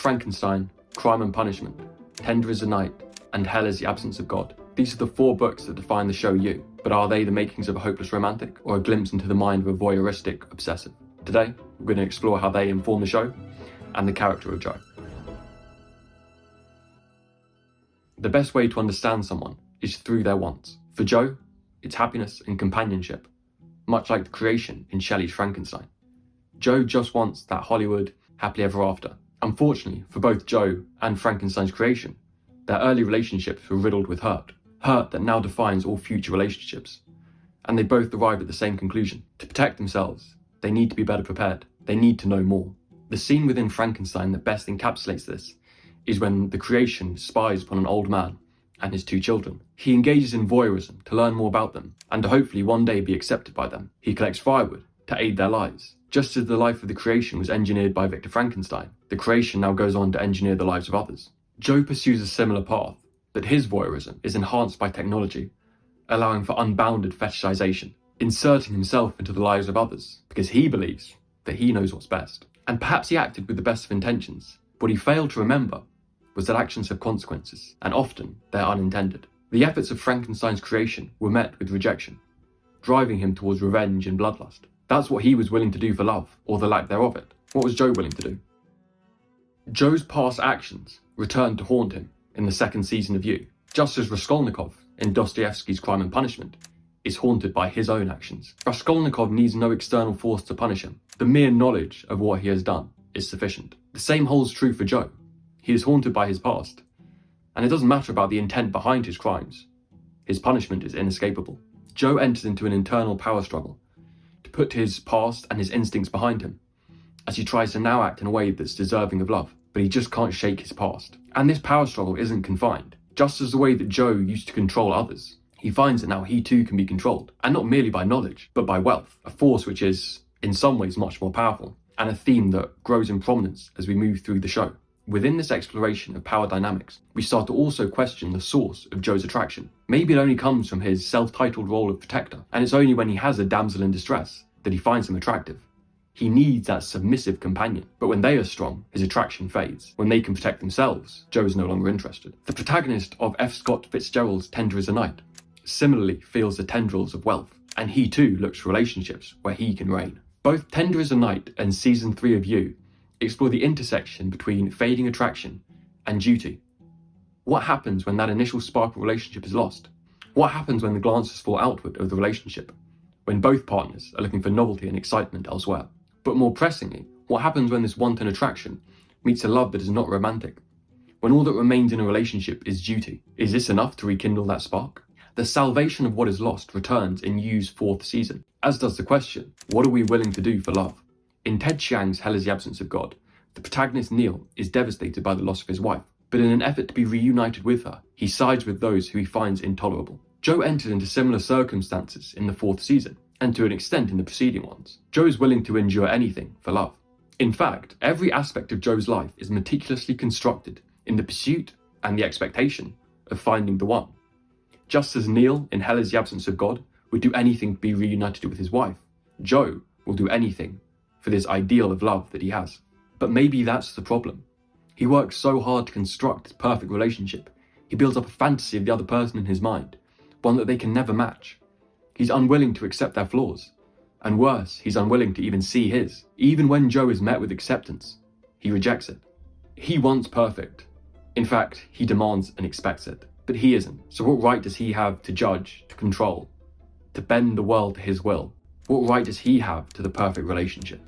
Frankenstein, Crime and Punishment, Tender as the Night, and Hell is the Absence of God. These are the 4 books that define the show You, but are they the makings of a hopeless romantic, or a glimpse into the mind of a voyeuristic obsessive? Today, we're going to explore how they inform the show, and the character of Joe. The best way to understand someone is through their wants. For Joe, it's happiness and companionship, much like the creation in Shelley's Frankenstein. Joe just wants that Hollywood happily ever after. Unfortunately, for both Joe and Frankenstein's creation, their early relationships were riddled with hurt that now defines all future relationships. And they both arrive at the same conclusion. To protect themselves, they need to be better prepared. They need to know more. The scene within Frankenstein that best encapsulates this is when the creation spies upon an old man and his 2 children. He engages in voyeurism to learn more about them and to hopefully one day be accepted by them. He collects firewood to aid their lives. Just as the life of the creation was engineered by Victor Frankenstein, the creation now goes on to engineer the lives of others. Joe pursues a similar path, but his voyeurism is enhanced by technology, allowing for unbounded fetishization, inserting himself into the lives of others because he believes that he knows what's best. And perhaps he acted with the best of intentions. What he failed to remember was that actions have consequences, and often they're unintended. The efforts of Frankenstein's creation were met with rejection, driving him towards revenge and bloodlust. That's what he was willing to do for love, or the lack thereof it. What was Joe willing to do? Joe's past actions returned to haunt him in the 2nd season of You, just as Raskolnikov in Dostoevsky's Crime and Punishment is haunted by his own actions. Raskolnikov needs no external force to punish him. The mere knowledge of what he has done is sufficient. The same holds true for Joe. He is haunted by his past, and it doesn't matter about the intent behind his crimes. His punishment is inescapable. Joe enters into an internal power struggle to put his past and his instincts behind him, as he tries to now act in a way that's deserving of love, but he just can't shake his past. And this power struggle isn't confined. Just as the way that Joe used to control others, he finds that now he too can be controlled, and not merely by knowledge, but by wealth, a force which is, in some ways, much more powerful, and a theme that grows in prominence as we move through the show. Within this exploration of power dynamics, we start to also question the source of Joe's attraction. Maybe it only comes from his self-titled role of protector, and it's only when he has a damsel in distress that he finds him attractive. He needs that submissive companion, but when they are strong, his attraction fades. When they can protect themselves, Joe is no longer interested. The protagonist of F. Scott Fitzgerald's Tender as the Night similarly feels the tendrils of wealth, and he too looks for relationships where he can reign. Both Tender as the Night and Season 3 of You explore the intersection between fading attraction and duty. What happens when that initial spark of relationship is lost? What happens when the glances fall outward of the relationship? When both partners are looking for novelty and excitement elsewhere? But more pressingly, what happens when this wanton attraction meets a love that is not romantic? When all that remains in a relationship is duty, is this enough to rekindle that spark? The salvation of what is lost returns in You's 4th season, as does the question, what are we willing to do for love? In Ted Chiang's Hell is the Absence of God, the protagonist Neil is devastated by the loss of his wife, but in an effort to be reunited with her, he sides with those who he finds intolerable. Joe entered into similar circumstances in the 4th season, and to an extent in the preceding ones. Joe is willing to endure anything for love. In fact, every aspect of Joe's life is meticulously constructed in the pursuit and the expectation of finding the one. Just as Neil in Hell is the Absence of God would do anything to be reunited with his wife, Joe will do anything for this ideal of love that he has. But maybe that's the problem. He works so hard to construct this perfect relationship, he builds up a fantasy of the other person in his mind, one that they can never match. He's unwilling to accept their flaws, and worse, he's unwilling to even see his. Even when Joe is met with acceptance, he rejects it. He wants perfect. In fact, he demands and expects it, but he isn't. So what right does he have to judge, to control, to bend the world to his will? What right does he have to the perfect relationship?